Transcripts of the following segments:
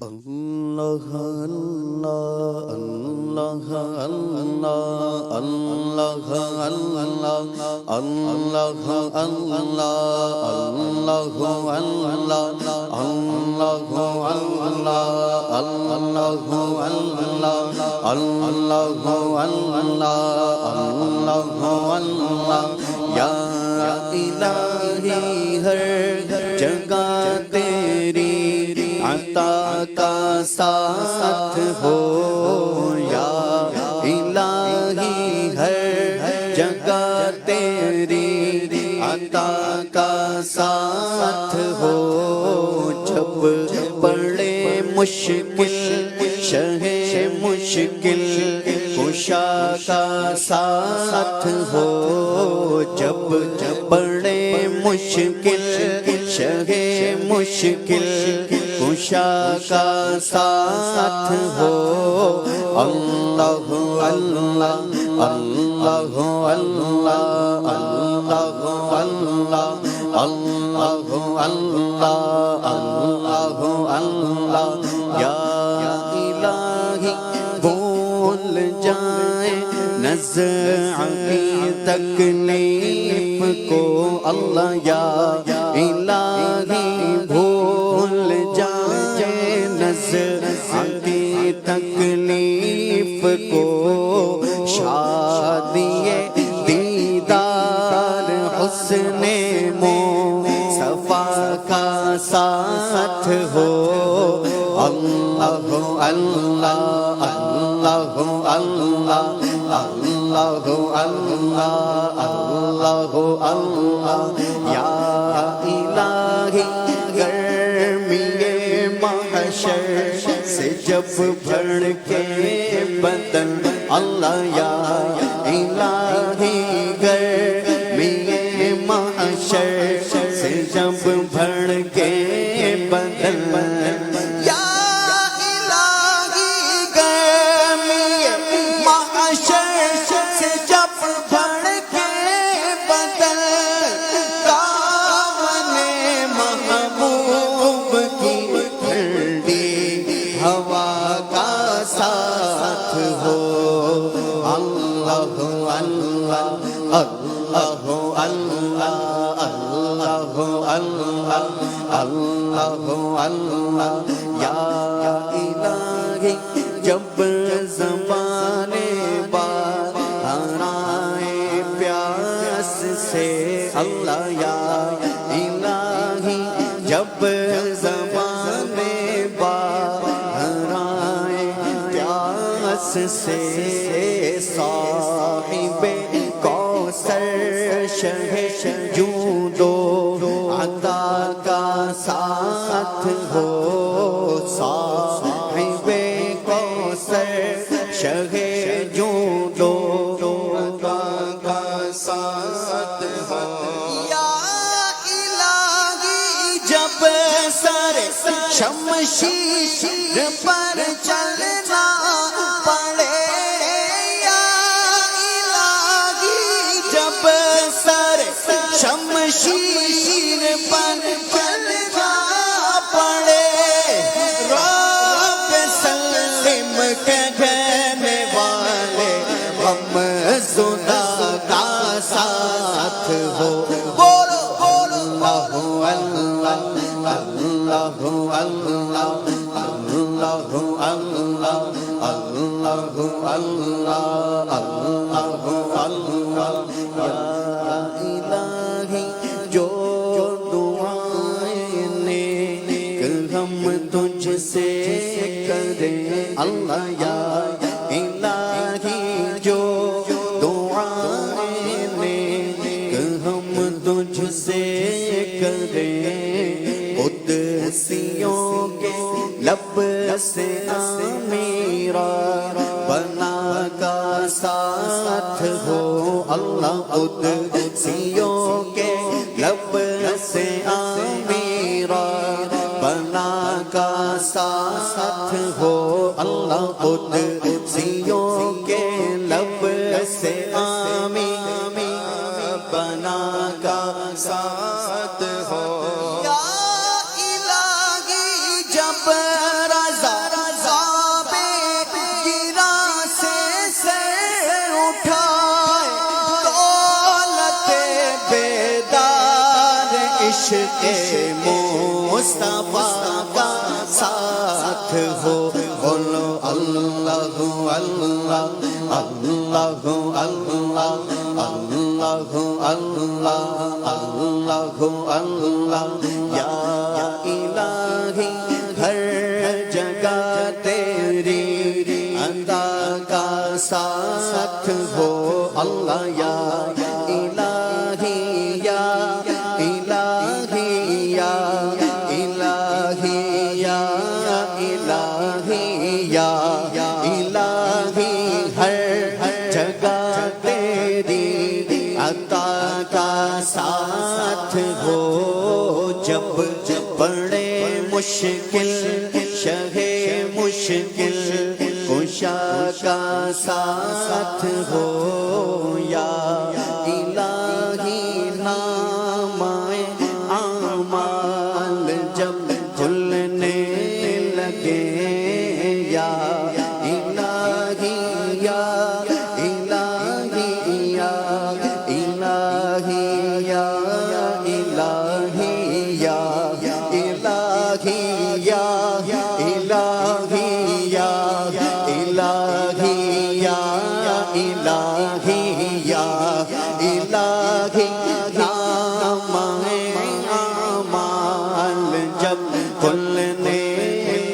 اللہ اللہ اللہ اللہ اللہ اللہ اللہ اللہ یا الہی ہر جگہ تیری عطا کا ساتھ ہو، یا الہی ہر جگہ تیری عطا کا ساتھ ہو، جب پڑے مشکل شہ مشکل کشا کا ساتھ ہو، جب پڑے مشکل شہ مشکل کشا کا ساتھ ہو، اللہ اللہ اللہ اللہ اللہ اللہ اللہ اللہ یا الہی بھول جائے نزع کی تکلیف کو، اللہ یا الہی بھول جائے نزع کی تکلیف کو، شادی دیدار حسن مصطفیٰ کا ساتھ ہو، اللہ اللہ اللہ اللہ اللہ اللہ اللہ یا الہی گرمی محشر سے جب بھڑ کے بدن، اللہ یا الہی گرمی محشر سے جب بھڑ کے بدن، یا الہی گرمی محشر سے جب بھڑ کے بدن، دامن محبوب کی ٹھنڈی ہوا کا ساتھ ہو، اللہ اللہ اللہ اللہ اللہ اللہ اللہ یا الہی جب زمانے باہر آئے پیاس سے، اللہ یا الہی جب زمانے باہر آئے پیاس سے، صاحب کوثر شہ جود و عطا کا ساتھ ہو، صاحب کوثر شہ جود و عطا کا ساتھ ہو، یا الہی جب سر شمشیر پر چلنا پڑے، یا الہی جب سر شمشیر پر چلنا پڑے، رب سلم کہنے والے ہم زدہ کا ساتھ ہو، بولو اللہ اللہ اللہ اللہ اللہ اللہ اللہ یا الہی جو دعائیں نیک ہم تجھ سے کریں، اللہ یا الہی جو دعائیں نیک ہم تجھ سے کریں، قدسیوں کے لب سے میرا بنا کا ساتھ ہو، اللہ قدسیوں کے لب سے میرا بنا کا ساتھ ہو، اللہ قدسیوں کے لب سے بنا کا ساتھ ہو، یا الہی جب عشق مصطفیٰ کا ساتھ ہو بولو اللہ اللہ اللہ اللہ اللہ اللہ اللہ یا الہی ہر جگہ تیری عطا کا ساتھ ہو اللہ یا الہی یا الہی یا الہی یا الہی یا الہی ہر جگہ تیری عطا کا ساتھ ہو جب بڑے مشکل شہ مشکل کشا کا ساتھ ہو یا الہی نام اعمال جب کھلنے لگے یا الہی یا الہی یا الہی یا الہی یا الہی یا الہی یا الہی یا الہی یا الہی نام اعمال جب کھلنے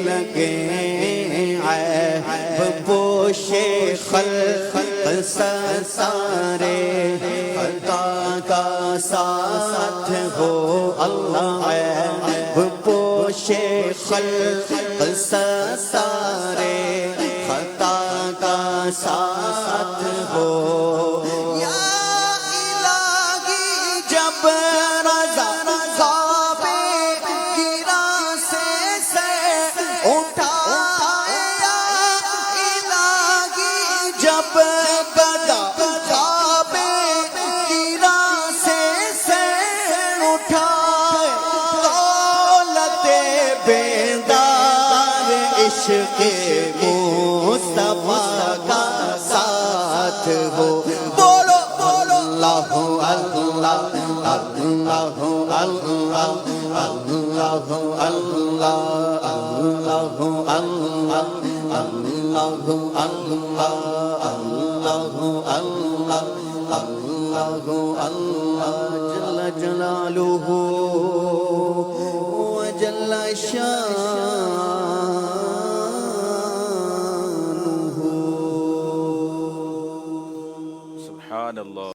لگے عیب پوش خلق سارے خطا کا ساتھ ہو اللہ عیب پوش خلق سارے خطا کا ساتھ ہو یا الہی جب رضا خواب گرا سے اٹھائے یا الہی جب گدا خواب گرا سے اٹھائے دولت بیدار عشق مصطفیٰ کا ساتھ ہو بولو بولو اللہ اللہ اللہ اللہ اللہ اللہ اللہ اللہ اللہ اللہ جل جلالہ وجل شانہ سبحان اللہ.